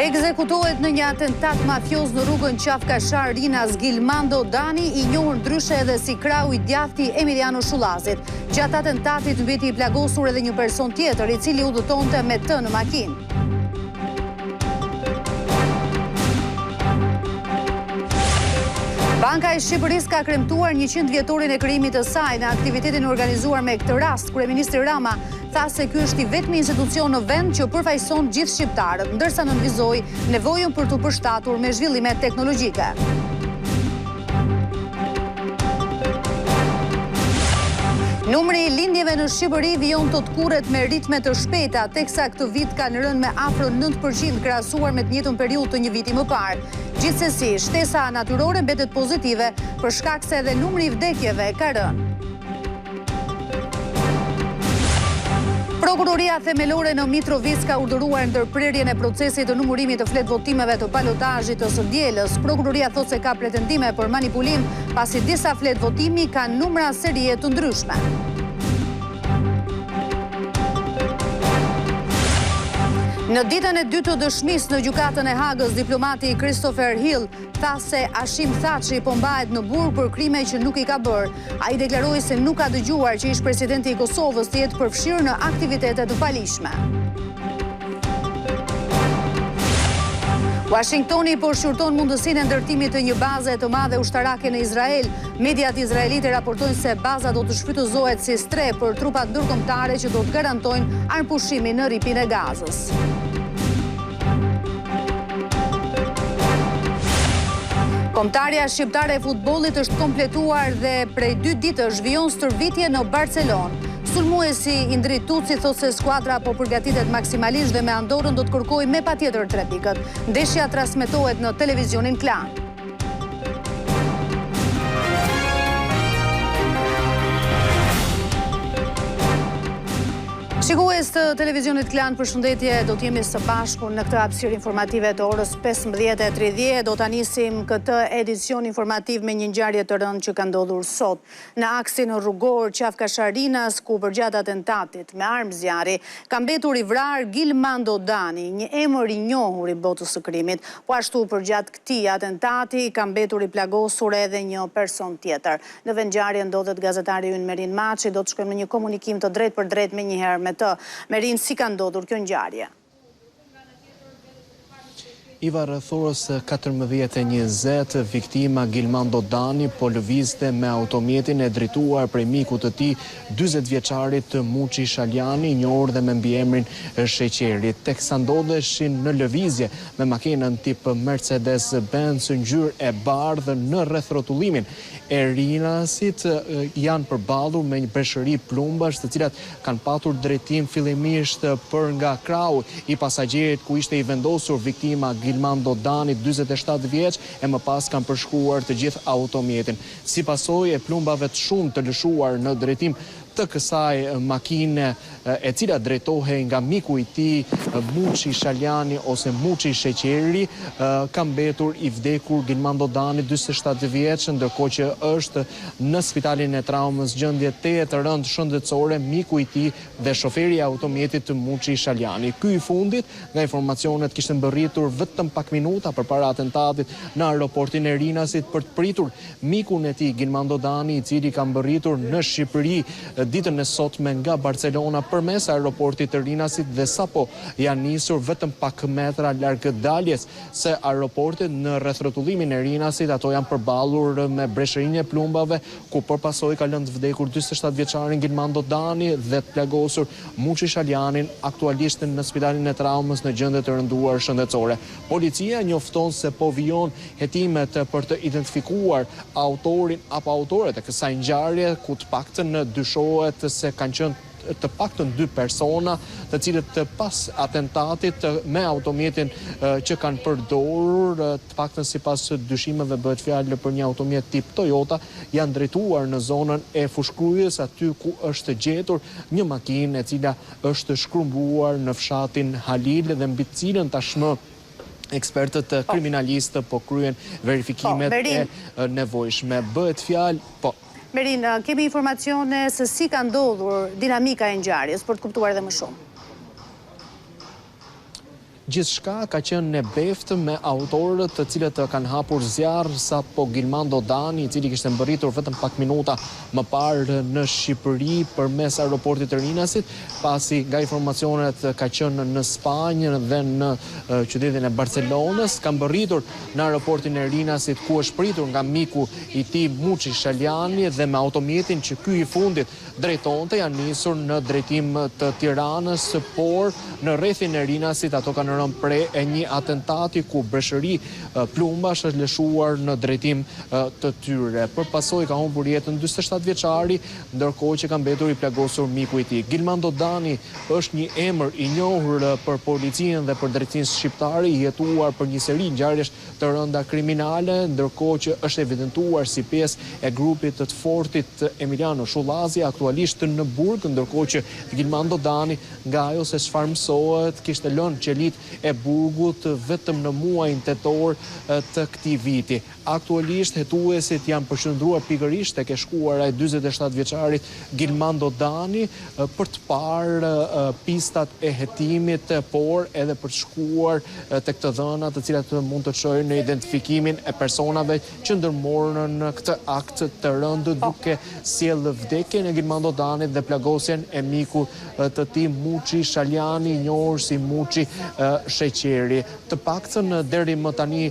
Ekzekutohet në një atentat mafioz në rrugën Qafkashar Rinas Gilmando Dani, i njohur ndryshe edhe si krau i djathti Emiliano Shullazit. Gjatë atentatit mbeti i plagosur edhe një person tjetër, i cili udhëtonte me të në makinë. Banka e Shqipërisë ka kremtuar 100 vjetorin e krijimit të saj në aktivitetin organizuar me këtë rast. Kryeministri Rama tha se ky është i vetmi institucion në vend që përfaqëson gjithë shqiptarët, ndërsa nënvizoi nevojën për të përshtatur me zhvillime teknologjike. Numri i lindjeve në Shqipëri vijon të kurret me ritme të shpejta, teksa këtë vit kanë rënë me afro 9% krahasuar me të njëjtën periudhë të një viti më parë. Gjithsesi, shtesa natyrore mbetet pozitive për shkak se edhe numri i vdekjeve ka rënë. Prokuroria themelore në Mitrovic ka urdhëruar ndërprerjen e procesit të numërimit të flet votimeve të balotazhit të së dielës. Prokuroria thotë se ka pretendime për manipulim, pasi disa flet votimi kanë numra serie të ndryshme. Në ditën e dytë të dëshmisë në gjykatën e Hagës, diplomati Christopher Hill tha se Hashim Thaçi po mbahet në burg për krime që nuk i ka bërë. Ai deklaroi se nuk ka dëgjuar që ish presidenti i Kosovës të jetë përfshirë në aktivitete të palishme. Washingtoni po shqyrton mundësinë e ndërtimit të një baze të madhe ushtarake në Izrael. Mediat izraelite raportojnë se baza do të shfrytëzohet si streh për trupat ndërkombëtare që do të garantojnë arpushimin në rripin e Gazës. Kombëtarja shqiptare e futbollit është kompletuar dhe prej 2 ditësh vijon stërvitje në Barcelonë. Sulmuesi Indri Tuci thotë se skuadra po përgatitet maksimalisht dhe me Andorrën do të kërkojë me patjetër 3 pikët. Ndeshja transmetohet në televizionin Klan. Shikues të televizionit Klan, përshëndetje, do të jemi së bashku në këtë hapësirë informative të orës 15:30. Do ta nisim këtë edicion informativ me një ngjarje të rëndë që ka ndodhur sot në aksin rrugor Qafkashar Rinas, ku përgjatë atentatit me armë zjarri ka mbetur i vrarë Gilmando Dani, një emër i njohur i botës së krimit. Po ashtu përgjatë këtij atentati ka mbetur i plagosur edhe një person tjetër. Në vend ngjarje ndodhet gazetari ynë Merin Maçi, do të shkojmë në një komunikim të drejtë për drejtë me një herë me të. Merin, si ka ndodhur kjo ngjarje? Iva, rreth orës 14:20, viktima Gilmando Dani po lëvizte me automjetin e drejtuar prej mikut të tij, 40 vjeçarit Muçi Shaljani, njohur dhe me mbiemrin Sheqeri. Teksa ndodheshin në lëvizje me makinën tip Mercedes-Benz ngjyrë e bardhë në rrethrotullimin e Rinasit, janë përballur me një breshëri plumbash, të cilat kanë patur drejtim fillimisht për nga krau i pasagjerit ku ishte i vendosur viktima Gilmando Dani, 47 vjeç, e më pas kanë përshkruar të gjithë automjetin. Si pasojë e plumbave të shumë të lëshuar në drejtim të kësaj makine, e cila drejtohej nga miku i tij Muçi Shaljani ose Muçi Sheqeri, ka mbetur i vdekur Gilmando Dani, 47 vjeç, ndërkohë që është në spitalin e traumës gjendje të rëndë shëndetësore miku i tij dhe shoferi i automjetit Muçi Shaljani. Ky i fundit, nga informacionet, kishte mbërritur vetëm pak minuta përpara atentatit në aeroportin e Rinasit për të pritur mikun e tij Gilmando Dani, i cili ka mbërritur në Shqipëri ditën e sotme nga Barcelona përmes aeroportit të Rinasit dhe sapo janë nisur vetëm pak metra larg daljes së aeroportit në rrethrotullimin e Rinasit. Ato janë përballur me breshërinë e plumbave, ku përpasoj ka lënë të vdekur 47 vjeçarin Gilmando Dani dhe të plagosur Muçi Shaljanin, aktualisht në spitalin e traumës në gjendje të rënduar shëndetësore. Policia njofton se po vijon hetimet për të identifikuar autorin apo autoret e kësaj ngjarje, ku të paktën dyshohet se kanë qenë të paktën 2 persona, të cilët pas atentatit me automjetin që kanë përdorur, të paktën sipas dyshimeve bëhet fjalë për një automjet tip Toyota, janë drejtuar në zonën e fushkrujës, aty ku është gjetur një makinë e cila është shkrumbuar në fshatin Halil dhe mbi të cilën tashmë ekspertët kriminalistë po kryen verifikimet e nevojshme. Bëhet fjalë, Merin, kemi informacione se si ka ndodhur dinamika e ngjarjes për të kuptuar edhe më shumë. Gjithçka ka qenë e beftë me autorët të cilët kanë hapur zjarr sapo Gilmando Dani, i cili kishte mbërritur vetëm pak minuta më parë në Shqipëri përmes aeroportit të Rinasit, pasi nga informacionet ka qenë në Spanjë dhe në qytetin e Barcelonës, ka mbërritur në aeroportin e Rinasit ku është pritur nga miku i tij Muçi Shaljani dhe me automjetin që ky i fundit drejtonte janë nisur në drejtim të Tiranës, por në rrethin e Rinasit ato kanë rënë pre e një atentati ku breshëri plumbash është lëshuar në drejtim të tyre. Për pasojë ka humbur jetën 47 vjeçari, ndërkohë që ka mbetur i plagosur miku i tij. Gilmando Dani është një emër i njohur për policinë dhe për drejtsinë shqiptare, i jetuar për një seri ngjarjesh të rënda kriminale, ndërkohë që është evidentuar si pjesë e grupit të fortit Emiliano Shullazi, aktualisht në burg, ndërkohë që Gilmando Dani, nga ajo se çfarë mësohet, kishte lënë qelit e burgut vetëm në muajin tetor të këtij viti. Aktualisht hetuesit janë përshëndruar pikërisht tek e shkuara e 47 vjeçarit Gilmando Dani për të parë pistat e hetimit, por edhe për të shkuar tek të dhënat të cilat mund të çojnë në identifikimin e personave që ndërmorën këtë akt të rëndë duke sjellë vdekjen e Gilmando Danit dhe plagosjen e miku të tij Muçi Shaljani, i njohur si Muçi Sheqeri. Të paktën deri më tani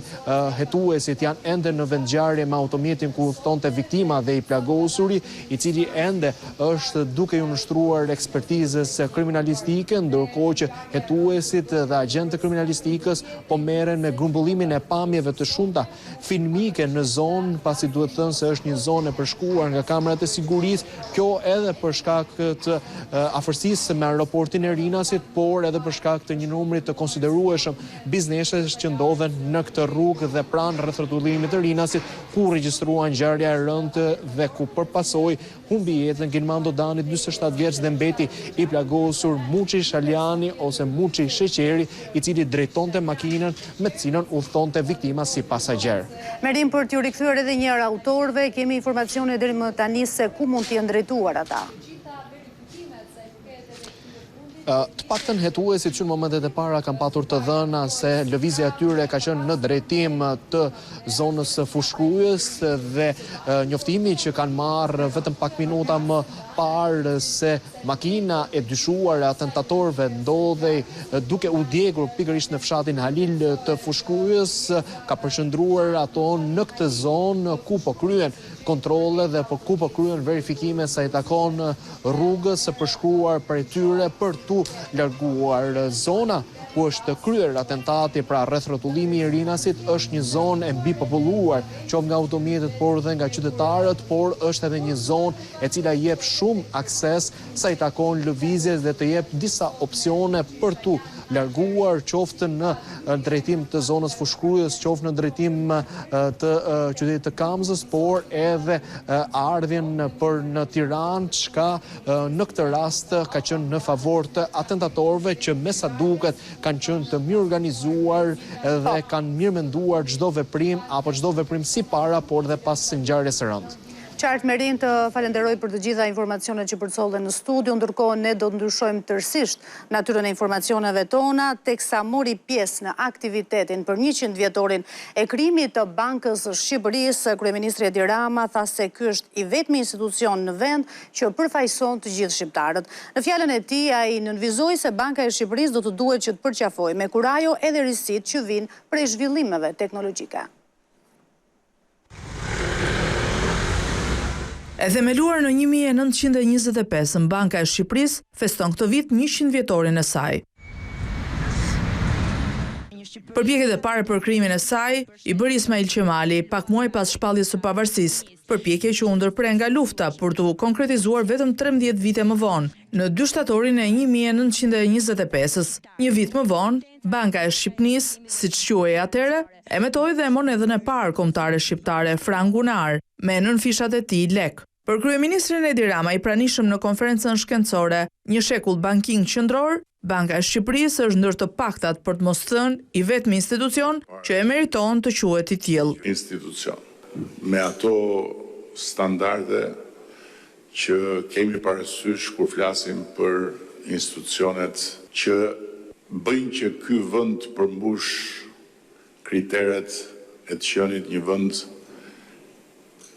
hetuesit janë ende në vendngjarje me automjetin ku udhtonte viktima dhe i plagosuri, i cili ende është duke u nështruar ekspertizës kriminalistike, ndërkohë që hetuesit dhe agjentë kriminalistikës po merren me grumbullimin e pamjeve të shumta filmike në zonë, pasi duhet thënë se është një zonë e përshkuar nga kamerat e sigurisë, kjo edhe për shkak të afërsisë me aeroportin e Rinasit, por edhe për shkak të një numri të konsiderueshëm biznesesh që ndodhen në këtë rrugë dhe pranë rreth rrotullimit të Rinasit, ku regjistruan ngjarja e rëndë dhe ku përpasoi humbi jetën Gilmando Dani, 47 vjeç, dhe mbeti i plagosur Muçi Shaljani ose Muçi Sheqeri, i cili drejtonte makinën me të cilën udhtonte viktima si pasagjer. Merim, për t'ju rikthyer edhe një herë autorëve, kemi informacione deri më tani se ku mund të jenë drejtuar ata? Të paktën hetuesit që në momentet e para kanë patur të dhëna se lëvizja e tyre ka qenë në drejtim të zonës fushkrues dhe njoftimi që kanë marrë vetëm pak minuta më parë se makina e dyshuar e atentatorëve ndodhej duke u djegur pikërisht në fshatin Halil të fushkrues, ka përshëndruar ato në këtë zonë ku po kryen kontrole dhe ku po kryen verifikime sa i takon rrugës së përshkruar prej tyre për tu larguar. Zona ku është kryer atentati, pra rreth rrotullimi i Rinasit, është një zonë e mbipopulluar, qoftë nga automjetet por dhe nga qytetarët, por është edhe një zonë e cila jep shumë akses sa i takon lëvizjes dhe të jep disa opsione për tu larguar, qoftë në drejtim të zonës fushkrues, qoftë në drejtim të qytetit të Kamzës, por edhe ardhjen për në Tiranë, çka në këtë rast ka qenë në favor të atentatorëve që me sa duket kanë qenë të mirë organizuar dhe kanë mirë menduar çdo veprim apo çdo veprim si para, por dhe pas ngjarjes së rëndë. Qartë Merin, të falenderoj për të gjitha informacionet që përcollen në studio, ndërkohë ne do të ndryshojmë tërësisht natyrën e informacioneve tona, teksa mori pjesë në aktivitetin për 100 vjetorin e krimit të Bankës së Shqipërisë. Kryeministri Edi Rama tha se ky është i vetmi institucion në vend që përfaqëson të gjithë shqiptarët. Në fjalën e tij, ai nënvizoi se Banka e Shqipërisë do të duhet që të përqafojë me kurajo edhe risitë që vijnë prej zhvillimeve teknologjike. E themeluar në 1925, Banka e Shqipërisë feston këtë vit 100 vjetorin e saj. Përpjekjet e para për krimin e saj i bëri Ismail Qemali, pak muaj pas shpalljes së pavarësisë, përpjekje që u ndërprer nga lufta për të konkretizuar vetëm 13 vite më vonë, në 2 shtatorin e 1925-s. Një vit më vonë, Banka e Shqipërisë, siç quhej atëherë, emetoi dhe monedhën e parë kombëtare shqiptare, frangunar, me nën fishat e tij lek. Për kryeministrin Edi Rama, i pranishëm në konferencën shkencore Një shekull banking qendror, Banka e Shqipërisë është ndër të paktat, për të mos thënë i vetmi institucion që e meriton të quhet i tillë. Institucion me ato standarde që kemi parasysh kur flasim për institucionet që bëjnë që ky vend të përmbush kriteret e të qenit një vend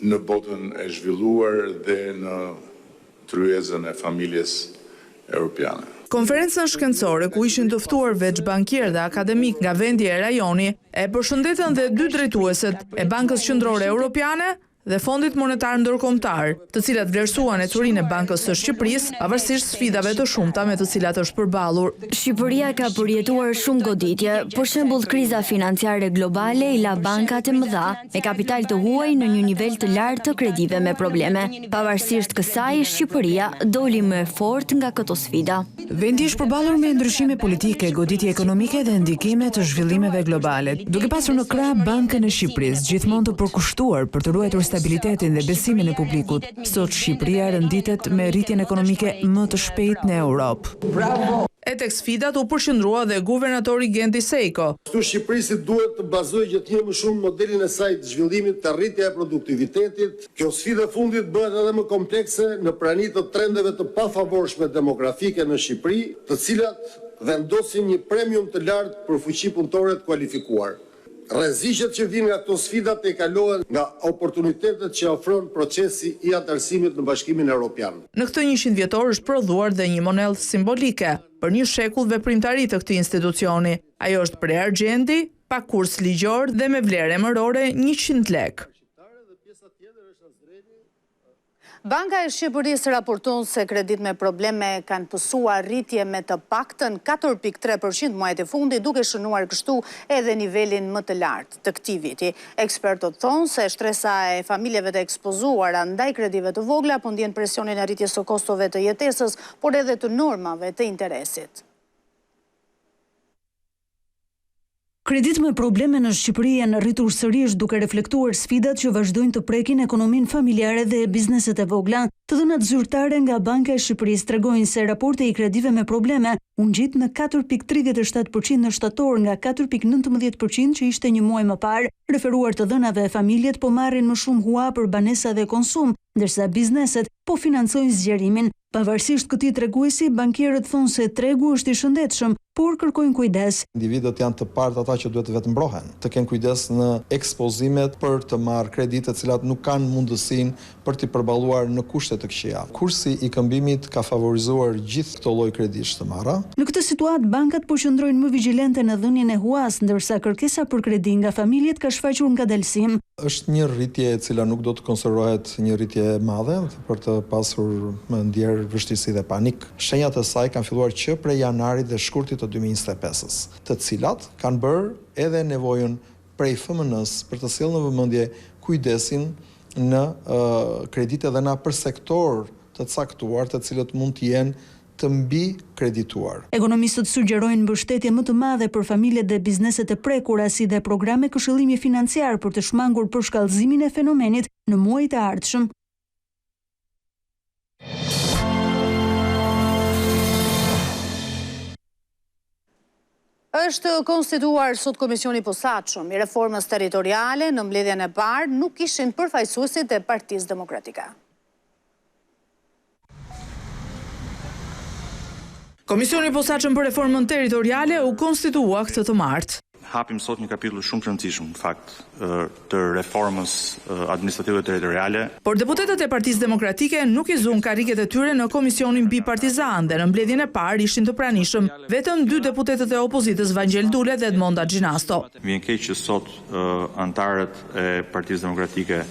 në botën e zhvilluar dhe në tryezën e familjes europiane. Konferencën shkencore, ku ishin të ftuar veç bankier dhe akademik nga vendi e rajoni, e përshëndetën dhe dy drejtueset e Bankës Qendrore Europiane dhe Fondit Monetar Ndërkombëtar, të cilat vlerësuan ecurinë e Bankës së Shqipërisë, pavarësisht sfidave të shumta me të cilat është përballur. Shqipëria ka përjetuar shumë goditje, për shembull kriza financiare globale i la bankat e mëdha me kapital të huaj në një nivel të lartë të kredive me probleme. Pavarësisht kësaj, Shqipëria doli më fort nga këto sfida. Vendi është përballur me ndryshime politike, goditje ekonomike dhe ndikime të zhvillimeve globale, duke pasur në krah Bankën e Shqipërisë, gjithmonë të përkushtuar për të ruajtur stabilitetin dhe besimin e publikut. Sot Shqipëria rënditet me rritjen ekonomike më të shpejtë në Europë. E tek sfidat u përqendrua dhe guvernatori Gendi Sejko. Kështu Shqipërisi duhet të bazojë gjithnjë më shumë modelin e saj të zhvillimit të rritja e produktivitetit. Kjo sfidë e fundit bëhet edhe më komplekse në prani të trendeve të pafavorshme demografike në Shqipëri, të cilat vendosin një premium të lartë për fuqi punëtore të kualifikuar. Rreziqet që vijnë nga këto sfida të kalohen nga oportunitetet që ofron procesi i antarësimit në Bashkimin Evropian. Në këtë 100 vjetor është prodhuar dhe një monedhë simbolike për një shekull veprimtari të këtij institucioni. Ajo është prej argjendi, pa kurs ligjor dhe me vlerë emërore 100 lek. Banka e Shqipërisë raporton se kredit me probleme kanë pësuar rritje me të paktën 4.3% muajt e fundit, duke shënuar kështu edhe nivelin më të lartë të këtij viti. Ekspertët thonë se shtresa e familjeve të ekspozuara ndaj kredive të vogla po ndjen presionin e rritjes së kostove të jetesës, por edhe të normave të interesit. Kredit me probleme në Shqipëri janë rritur sërish duke reflektuar sfidat që vazhdojnë të prekin ekonominë familjare dhe bizneset e vogla. Të dhënat zyrtare nga Banka e Shqipërisë tregojnë se raporti i kredive me probleme u ngjit në 4.37% në shtator nga 4.19% që ishte një muaj më parë. Referuar të dhënave, familjet po marrin më shumë hua për banesa dhe konsum, ndërsa bizneset po financojnë zgjerimin. Pavarësisht këtij treguesi, bankierët thonë se tregu është i shëndetshëm, por kërkojnë kujdes. Individët janë të partë ata që duhet vetë mbrohen, të kenë kujdes në ekspozimet për të marrë kredite të cilat nuk kanë mundësinë për t'i përballuar në kushte të këqija. Kursi i këmbimit ka favorizuar gjithë këto lloj kredish të marra. Në këtë situatë, bankat po qëndrojnë më vigjilente në dhënien e huas, ndërsa kërkesa për kredi nga familjet ka shfaqur ngadalësim. Është një rritje e cila nuk do të konsiderohet një rritje e madhe për të pasur më ndjer vështirësi dhe panik. Shenjat e saj kanë filluar që prej janarit dhe shkurtit të 2025-s, të cilat kanë bërë edhe nevojën prej FMN-s për të sjellë në vëmendje kujdesin në kredite dhe na për sektor të caktuar, të cilët mund të jenë të mbi kredituar. Ekonomistët sugjerojnë mbështetje më të madhe për familjet dhe bizneset e prekura, si dhe programe këshillimi financiar për të shmangur përshkallëzimin e fenomenit në muajt e ardhshëm. Është konstituar sot Komisioni i Posaçëm i reformës territoriale. Në mbledhjen e parë nuk ishin përfaqësuesit e Partisë Demokratike. Komisioni i Posaçëm për reformën territoriale u konstitua këtë të martë. Hapim sot një kapitull shumë të rëndësishëm, në fakt, të reformës administrative territoriale. Por deputetët e Partisë Demokratike nuk i zuan karriket e tyre në komisionin bipartizan dhe në mbledhjen e parë ishin të pranishëm vetëm 2 deputetët e opozitës, Vangel Dule dhe Edmonda Gjinasto. Vjen keq që sot antarët e Partisë Demokratike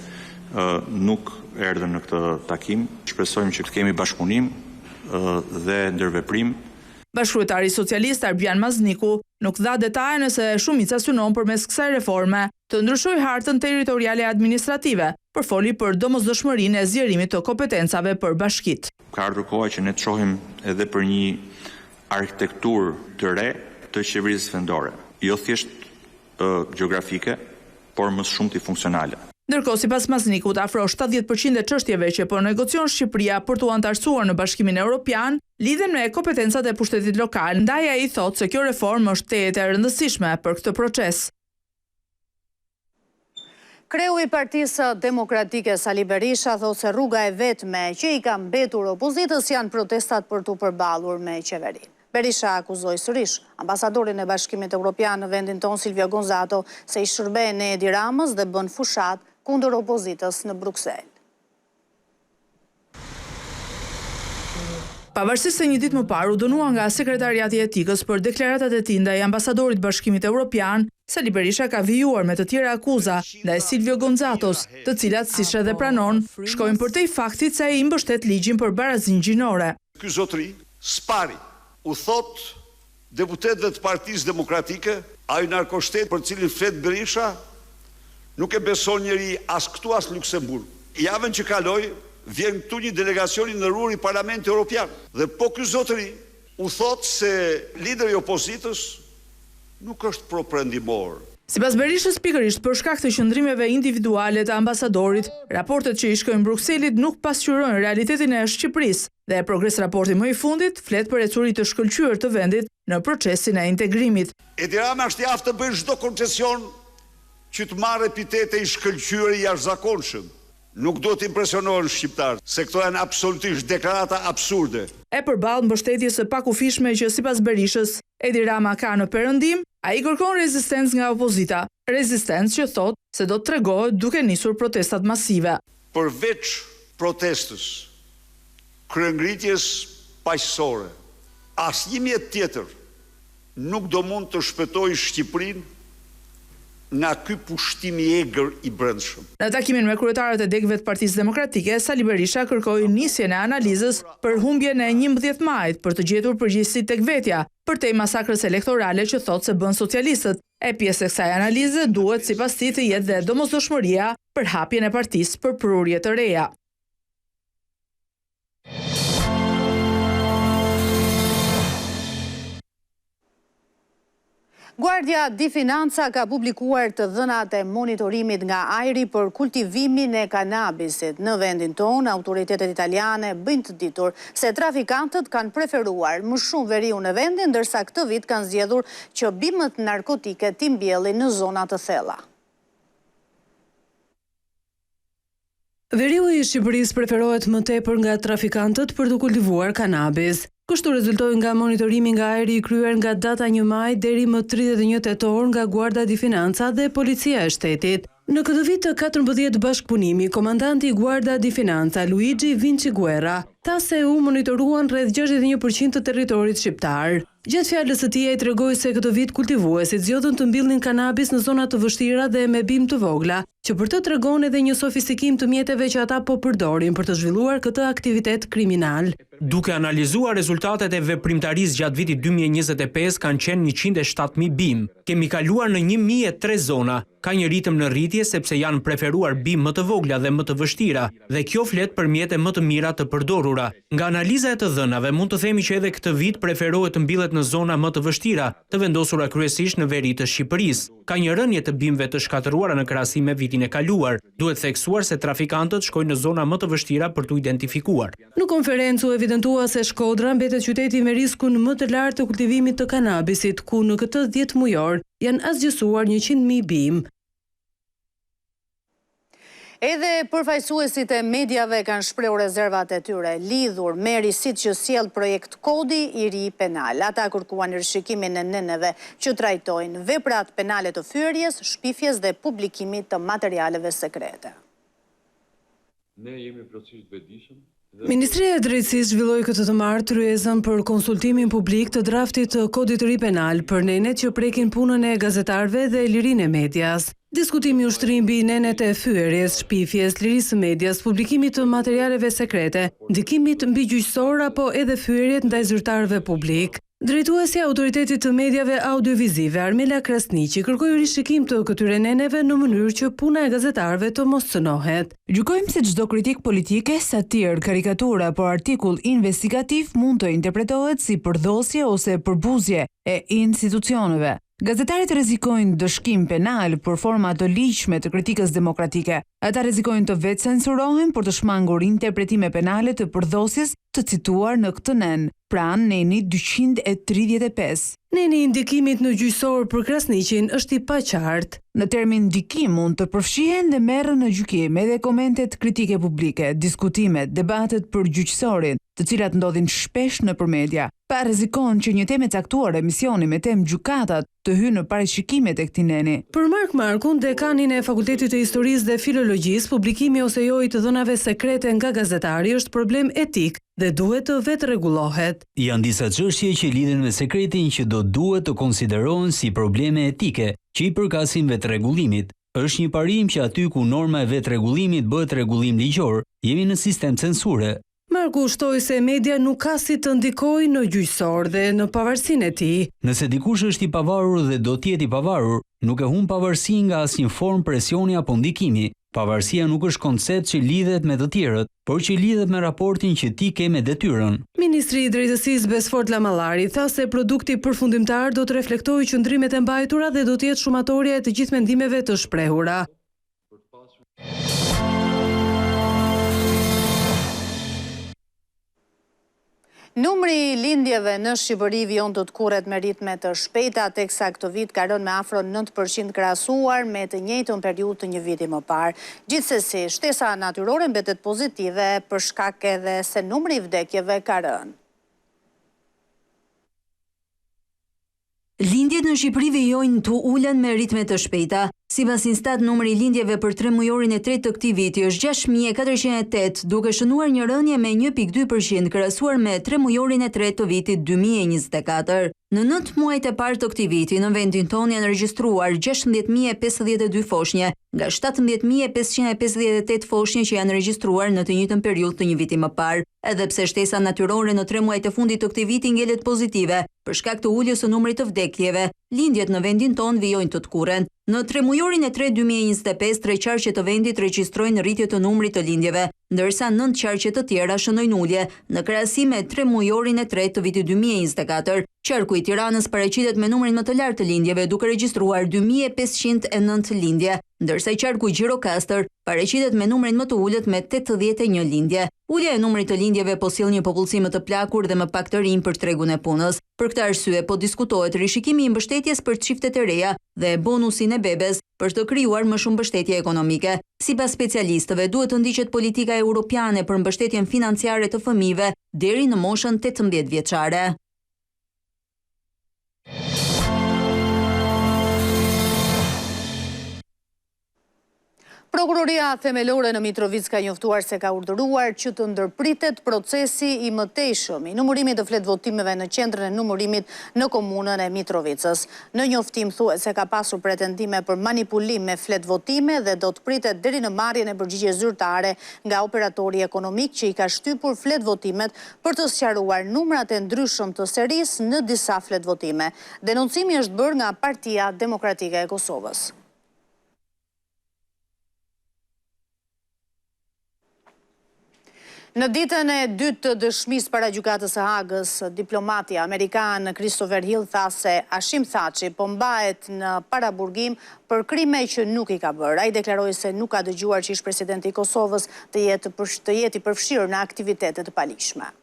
nuk erdhën në këtë takim. Shpresojmë që të kemi bashkëpunim dhe ndërveprim. Bashkryetari socialist Arbian Mazniku nuk dha detaje nëse shumica synon përmes kësaj reforme të ndryshojë hartën territoriale administrative, por foli për domosdoshmërinë e zgjerimit të kompetencave për bashkitë. Ka ardhur koha që ne të shohim edhe për një arkitekturë të re të qeverisë vendore, jo thjesht gjeografike, por më shumë të funksionale. Ndërkohë, sipas Maznikut, afro 70% e çështjeve që po negocion Shqipëria për t'u antarësuar në Bashkimin Evropian lidhen me kompetencat e pushtetit lokal, ndaj ai thotë se kjo reformë është tejet e rëndësishme për këtë proces. Kreu i Partisë Demokratike Sali Berisha thotë se rruga e vetme që i ka mbetur opozitës janë protestat për t'u përballur me qeverinë. Berisha akuzoi sërish ambasadorin e Bashkimit Evropian në vendin tonë Silvio Gonzato se i shërben Edi Ramës dhe bën fushat kundër opozitës në Bruksel. Pavarësisht se një ditë më parë u dënua nga Sekretariati i Etikës për deklaratat e tij ndaj ambasadorit të Bashkimit Evropian, Sali Berisha ka vijuar me të tjera akuza ndaj Silvio Gonzatos, të cilat siç edhe pranon, shkojnë përtej faktit se ai i mbështet ligjin për barazinë gjinore. Ky zotëri spari u thot deputetëve të Partisë Demokratike, ai narkoshtet për cilin flet Berisha nuk e beson njëri as këtu as Luksemburg. Javën që kaloi vjen këtu një delegacioni në rrugë i Parlamentit Evropian. Dhe po ky zotëri u thot se lideri i opozitës nuk është proprendimor. Sipas Berishës, pikërisht për shkak të qëndrimeve individuale të ambasadorit, raportet që i shkojnë Brukselit nuk pasqyrojnë realitetin e Shqipërisë dhe Progres raporti më i fundit flet për ecuri të shkëlqyer të vendit në procesin e integrimit. Edi Rama është i aftë të bëjë çdo koncesion që të marrë epitete i shkëlqyer i jashtëzakonshëm. Nuk do të impresionohen shqiptarët, se këto janë absolutisht deklarata absurde. E përballë mbështetjes së pakufishme që sipas Berishës, Edi Rama ka në perëndim, ai kërkon rezistencë nga opozita, rezistencë që thotë se do të tregohet duke nisur protestat masive. Përveç protestës, kryengritjes paqësore, asnjë mjet tjetër nuk do mund të shpëtojë Shqipërinë nga ky pushtim i egër i brendshëm. Në takimin me kryetarët e degëve të Partisë Demokratike, Sali Berisha kërkoi nisjen e analizës për humbjen e 11 majit për të gjetur përgjegjësi tek vetja, përtej masakrës elektorale që thotë se bën socialistët. E pjesë e kësaj analize duhet sipas tij të jetë dhe domosdoshmëria për hapjen e partisë për prurje të reja. Guardia di Finanza ka publikuar të dhënat e monitorimit nga ajri për kultivimin e kanabisit. Në vendin tonë, autoritetet italiane bëjnë të ditur se trafikantët kanë preferuar më shumë veriu në vendin, ndërsa këtë vit kanë zgjedhur që bimët narkotike t'i mbjellin në zona të thella. Veriu i Shqipërisë preferohet më tepër nga trafikantët për të kultivuar kanabis. Kështu rezultoi nga monitorimi nga ajri i kryer nga data 1 maj deri më 31 tetor nga Guardia di Finanza dhe Policia e Shtetit. Në këtë vit të 14 bashkëpunimi, komandanti i Guardia di Finanza, Luigi Vinci Guerra, tha se u monitoruan rreth 61% të territorit shqiptar. Gjatë fjalës së tij ai tregoi se këtë vit kultivuesit zgjodhën të mbillnin kanabis në zona të vështira dhe me bimë të vogla, që për të tregon edhe një sofistikim të mjeteve që ata po përdorin për të zhvilluar këtë aktivitet kriminal. Duke analizuar rezultatet e veprimtarisë gjatë vitit 2025 kanë qenë 107.000 bimë. Kemi kaluar në 1.003 zona. Ka një ritëm në rritje sepse janë preferuar bimë më të vogla dhe më të vështira, dhe kjo flet për mjete më të mira të përdorura. Nga analiza e të dhënave mund të themi që edhe këtë vit preferohet të mbillet në zona më të vështira, të vendosura kryesisht në veri të Shqipërisë. Ka një rënje të bimëve të shkatëruara në krahasim me vitin e kaluar. Duhet theksuar se trafikantët shkojnë në zona më të vështira për t'u identifikuar. Në konferencë u evidentua se Shkodra mbetet qyteti me riskun më të lartë të kultivimit të kanabisit, ku në këtë 10 mujor janë asgjësuar 100.000 bimë. Edhe përfaqësuesit e mediave kanë shprehur rezervat e tyre lidhur me risit që sjell projekt kodi i ri penal. Ata kërkuan rishikimin e neneve që trajtojnë veprat penale të fyerjes, shpifjes dhe publikimit të materialeve sekrete. Ne jemi plotësisht vetëdijshëm. Ministria e Drejtësisë zhvilloi këtë të martë tryezën për konsultimin publik të draftit të kodit të ri penal për nenet që prekin punën e gazetarëve dhe lirinë e medias. Diskutimi ushtri mbi nenet e fyerjes, shpifjes, lirisë së medias, publikimit të materialeve sekrete, ndikimit mbi gjyqësor apo edhe fyerjet ndaj zyrtarëve publik. Drejtuesja e Autoritetit të Mediave Audiovizive, Armela Krasniqi, kërkoi rishikim të këtyre neneve në mënyrë që puna e gazetarëve të mos cënohet. Gjykojmë se çdo kritik politike, satir, karikatura apo artikull investigativ mund të interpretohet si përdhosje ose përbuzje e institucioneve. Gazetarit rrezikojnë dëshkim penal për forma të ligjshme të kritikës demokratike. Ata rrezikojnë të vetë censurohen për të shmangur interpretime penale të përdhosjes të cituar në këtë nen, pranë neni 235. Neni i ndikimit në gjyqësor për Krasniqin është i paqartë. Në termin ndikim mund të përfshihen dhe merren në gjykim edhe komentet kritike publike, diskutimet, debatet për gjyqësorin, të të cilat ndodhin shpesh nëpër media. Pa rrezikon që një temë e caktuar emisioni me temë gjykatat të hyjë në parashikimet e këtij neni. Për Mark Markun, dekanin e Fakultetit të Historisë dhe Filologjisë, publikimi ose jo i të dhënave sekrete nga gazetari është problem etik dhe duhet të vetrregullohet. Janë disa çështje që lidhen me sekretin që duhet të konsiderohen si probleme etike që i përkasin vetrregullimit. Është një parim që aty ku norma e vetrregullimit bëhet rregullim ligjor, jemi në sistem censure. Marku ushtoi se media nuk ka si të ndikojë në gjyqësor dhe në pavarësinë e tij. Nëse dikush është i pavarur dhe do të jetë i pavarur, nuk e humb pavarësinë nga asnjë formë presioni apo ndikimi. Pavarësia nuk është koncept që lidhet me të tjerët, por që lidhet me raportin që ti ke me detyrën. Ministri i Drejtësisë Besfort Lamallari tha se produkti përfundimtar do të reflektojë qëndrimet e mbajtura dhe do të jetë shumatorja e të gjithë mendimeve të shprehura. Numri i lindjeve në Shqipëri vijon të kurret me ritme të shpejta, teksa këtë vit ka rënë me afro 9% krahasuar me të njëjtën periudhë të një viti më parë. Gjithsesi, shtesa natyrore mbetet pozitive për shkak edhe se numri i vdekjeve ka rënë. Lindjet në Shqipëri vijojnë të ulen me ritme të shpejta. Sipas Instat, numri i lindjeve për 3 mujorin e tretë të këtij viti është 6408, duke shënuar një rënje me 1.2% krahasuar me 3 mujorin e tretë të vitit 2024. Në 9 muajt e parë të këtij viti, në vendin tonë janë regjistruar 16052 foshnje, nga 17558 foshnje që janë regjistruar në të njëjtën periudhë të një viti më parë. Edhe pse shtesa natyrore në 3 muajt e fundit të këtij viti ngelet pozitive, për shkak të uljes së numrit të vdekjeve, lindjet në vendin tonë vijojnë të kurrën. Në 3 mujorin e tretë 2025, 3 qarqe të vendit regjistrojnë rritje të numrit të lindjeve, ndërsa 9 qarqe të tjera shënojnë ulje, në krahasim me 3 mujorin e tretë të vitit 2024. Qarku i Tiranës paraqitet me numrin më të lartë të lindjeve, duke regjistruar 2509 lindje, ndërsa qarku i Gjirokastër paraqitet me numrin më të ulët me 81 lindje. Ulja e numrit të lindjeve po sjell një popullsi më të plakur dhe më pak të rinj për tregun e punës. Për këtë arsye po diskutohet rishikimi i mbështetjes për çiftet e reja dhe bonusin e bebes për të krijuar më shumë mbështetje ekonomike. Sipas specialistëve, duhet të ndiqet politika europiane për mbështetjen financiare të fëmijëve deri në moshën 18 vjeçare. Prokuroria themelore në Mitrovic ka njoftuar se ka urdhëruar që të ndërpritet procesi i mëtejshëm i numërimit të fletë votimeve në qendrën e numërimit në komunën e Mitrovicës. Në njoftim thuhet se ka pasur pretendime për manipulim me fletë votime dhe do të pritet deri në marrjen e përgjigjes zyrtare nga operatori ekonomik që i ka shtypur fletë votimet për të sqaruar numrat e ndryshëm të serisë në disa fletë votime. Denoncimi është bërë nga Partia Demokratike e Kosovës. Në ditën e dytë të dëshmisë para gjykatës së Hagës, diplomati amerikan Christopher Hill tha se Hashim Thaçi po mbahet në paraburgim për krime që nuk i ka bërë. Ai deklaroi se nuk ka dëgjuar që ish-presidenti i Kosovës të jetë i përfshirë në aktivitete të palishme.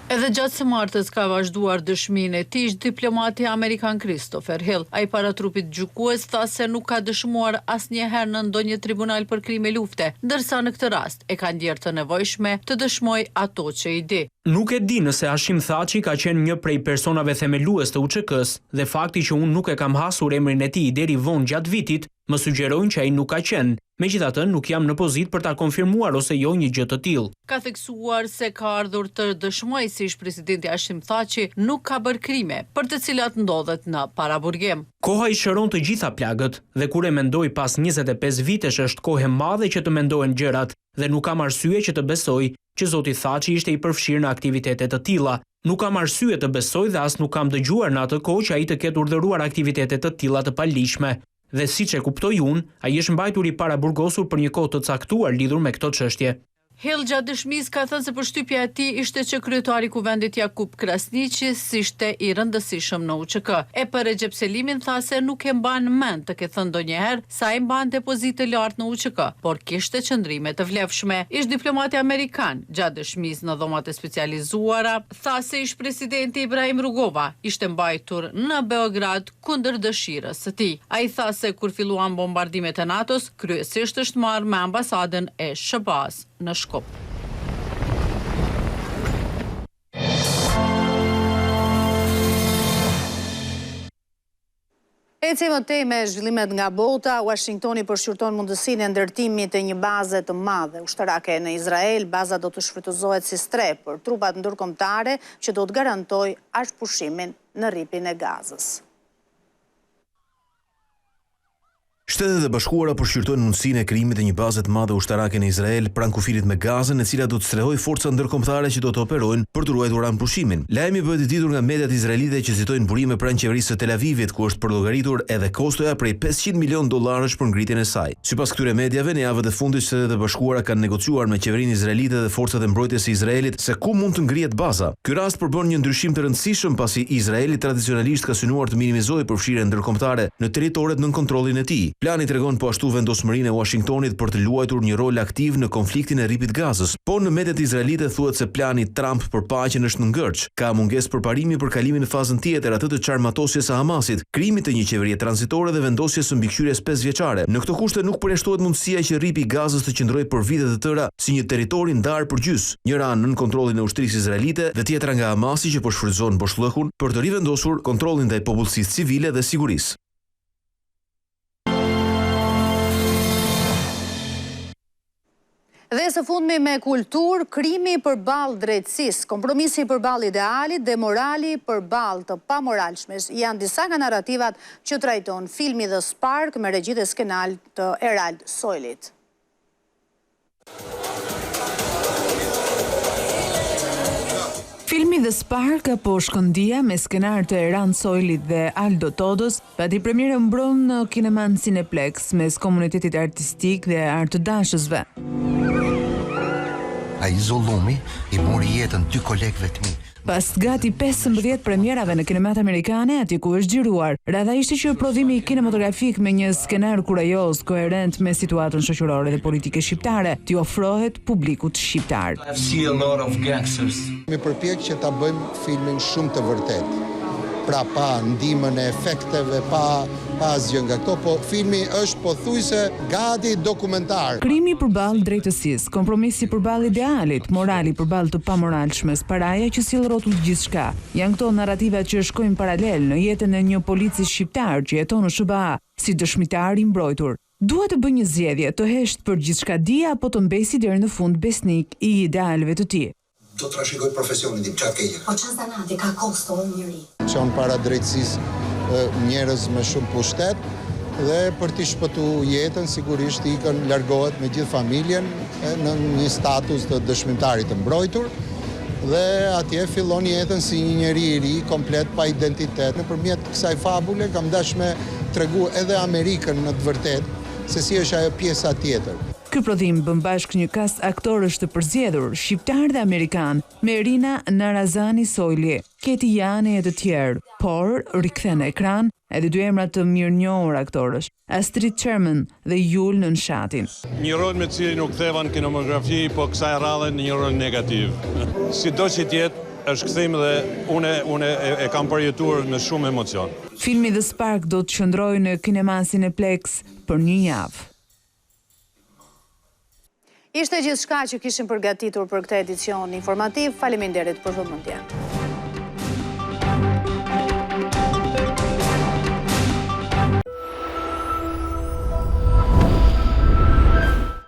Edhe gjatë së martës ka vazhduar dëshminë e tij diplomati amerikan Christopher Hill. Ai para trupit gjykues tha se nuk ka dëshmuar asnjëherë në ndonjë tribunal për krime lufte, ndërsa në këtë rast e ka ndjerë të nevojshme të dëshmojë ato që i di. Nuk e di nëse Hashim Thaçi ka qenë një prej personave themelues të UÇK-s dhe fakti që unë nuk e kam hasur emrin e tij deri vonë gjatë vitit më sugjerojnë që ai nuk ka qenë. Megjithatë, nuk jam në pozitë për ta konfirmuar ose jo një gjë të tillë. Ka theksuar se ka ardhur të dëshmojë se ish-presidenti Hashim Thaçi nuk ka bërë krime, për të cilat ndodhet në paraburgim. Koha i shëron të gjitha plagët dhe kur e mendoj pas 25 vitesh është kohë e madhe që të mendohen gjërat dhe nuk kam arsye që të besoj që zoti Thaçi ishte i përfshirë në aktivitete të tilla. Nuk kam arsye të besoj dhe as nuk kam dëgjuar në atë kohë që ai të ketë urdhëruar aktivitete të tilla të palishme. Dhe siç e kuptoj unë, ai është mbajtur i paraburgosur për një kohë të caktuar lidhur me këtë çështje. Hill gjatë dëshmisë ka thënë se përshtypja e tij ishte që kryetari i kuvendit Jakub Krasniqi ishte i rëndësishëm në UÇK. E për Recep Selimin tha se nuk e mban mend të ketë thënë ndonjëherë sa ai mban depozitë të lartë në UÇK, por kishte qëndrime të vlefshme. Ish diplomati amerikan gjatë dëshmisë në dhomat e specializuara tha se ish presidenti Ibrahim Rugova ishte mbajtur në Beograd kundër dëshirës së tij. Ai tha se kur filluan bombardimet e NATO-s, kryesisht është marrë me ambasadën e SHBA-s në Shkup. Eci më tej me zhvillimet nga bota, Washingtoni përshqyrton mundësinë e ndërtimit të një baze të madhe ushtarake në Izrael. Baza do të shfrytëzohet si strep për trupat ndërkombëtare që do të garantojë ashpushimin në rripin e Gazës. Shtetet e Bashkuara përshqyrtojnë mundësinë e krijimit të një baze të madhe ushtarake në Izrael pranë kufirit me Gazën, e cila do të strehojë forca ndërkombëtare që do të operojnë për të ruajtur anëpushtimin. Lajmi bëhet i ditur nga mediat izraelite që citojnë burime pranë qeverisë së Tel Avivit, ku është përllogaritur edhe kostoja prej $500 milion për ngritjen e saj. Sipas këtyre mediave, në javët e fundit Shtetet e Bashkuara kanë negociuar me qeverinë izraelite dhe forcat e mbrojtjes së Izraelit se ku mund të ngrihet baza. Ky rast përbën një ndryshim të rëndësishëm pasi Izraeli tradicionalisht ka synuar të minimizojë përfshirjen ndërkombëtare në territoret nën kontrollin e tij. Plani tregon po ashtu vendosmërinë e Washingtonit për të luajtur një rol aktiv në konfliktin e rripit Gazës, por në mediat izraelite thuhet se plani Trump për paqen është në ngërç. Ka mungesë përparimi për kalimin në fazën tjetër, atë të çarmatosjes së Hamasit, krijimit të një qeverie tranzitore dhe vendosjes së mbikëqyrjes 5 vjeçare. Në këto kushte nuk përjashtohet mundësia që rripi i Gazës të qëndrojë për vite të tëra si një territori ndarë për gjys, njëra nën kontrollin e ushtrisë izraelite dhe tjetra nga Hamasi që po shfrytëzon boshllëkun për të rivendosur kontrollin ndaj popullsisë civile dhe sigurisë. Dhe së fundmi me kultur, krimi përballë drejtësisë, kompromisi përballë idealit dhe morali përballë të pamoralshmes janë disa nga narrativat që trajton filmi The Spark me regji dhe skenal të Erald Soilit. Filmi The Spark apo Shkëndia me skenar të Erald Soilit dhe Aldo Todos pati premierë mbron në Kineman Cineplex mes komunitetit artistik dhe artëdashësve. Ai zullumi i mori jetën 2 kolegëve të mi. Pas gati 15 premierave në kinemat amerikane, aty ku është xhiruar, radha ishte që prodhimi kinematografik me një skenar kurajoz, koherent me situatën shoqërore dhe politike shqiptare, t'i ofrohet publikut shqiptar. Mi përpjek që ta bëjmë filmin shumë të vërtet. Pra pa ndihmën e efekteve, pa asgjë nga këto, po filmi është pothuajse gati dokumentar. Krimi përballë drejtësisë, kompromisi përballë idealit, morali përballë të pamoralshmes, paraja që sjell rrotull gjithçka. Janë këto narrativat që shkojnë paralel në jetën e një polici shqiptar që jeton në SBA si dëshmitar i mbrojtur. Duhet të bëj një zgjedhje, të hesht për gjithçka di apo të mbesi deri në fund besnik i idealeve të tij. Do të trashëgoj profesionin tim, çfarë keqe. Po çfarë zanati ka kosto njëri. Çon para drejtësisë njerëz me shumë pushtet dhe për t'i shpëtuar jetën sigurisht ikën largohet me gjithë familjen në një status të dëshmitarit të mbrojtur dhe atje fillon jetën si një njeri i ri komplet pa identitet. Nëpërmjet kësaj fabule kam dashur me tregu edhe Amerikën në të vërtetë se si është ajo pjesa tjetër. Ky prodhim bën bashkë një kast aktorësh të përzgjedhur, shqiptar dhe amerikan, me Rina Narazani Soili, Keti Jani e të tjerë, por rikthen në ekran edhe 2 emra të mirënjohur aktorësh, Astrid Sherman dhe Jul Nënshatin. Një rol me cilin u ktheva në kinemografi, po kësaj radhe në një rol negativ. Sido që tjetë, është kthim dhe unë e kam përjetuar me shumë emocion. Filmi The Spark do të qëndrojë në Kinema Cineplex për një javë. Ishte gjithçka që kishim përgatitur për këtë edicion informativ. Faleminderit për vëmendjen.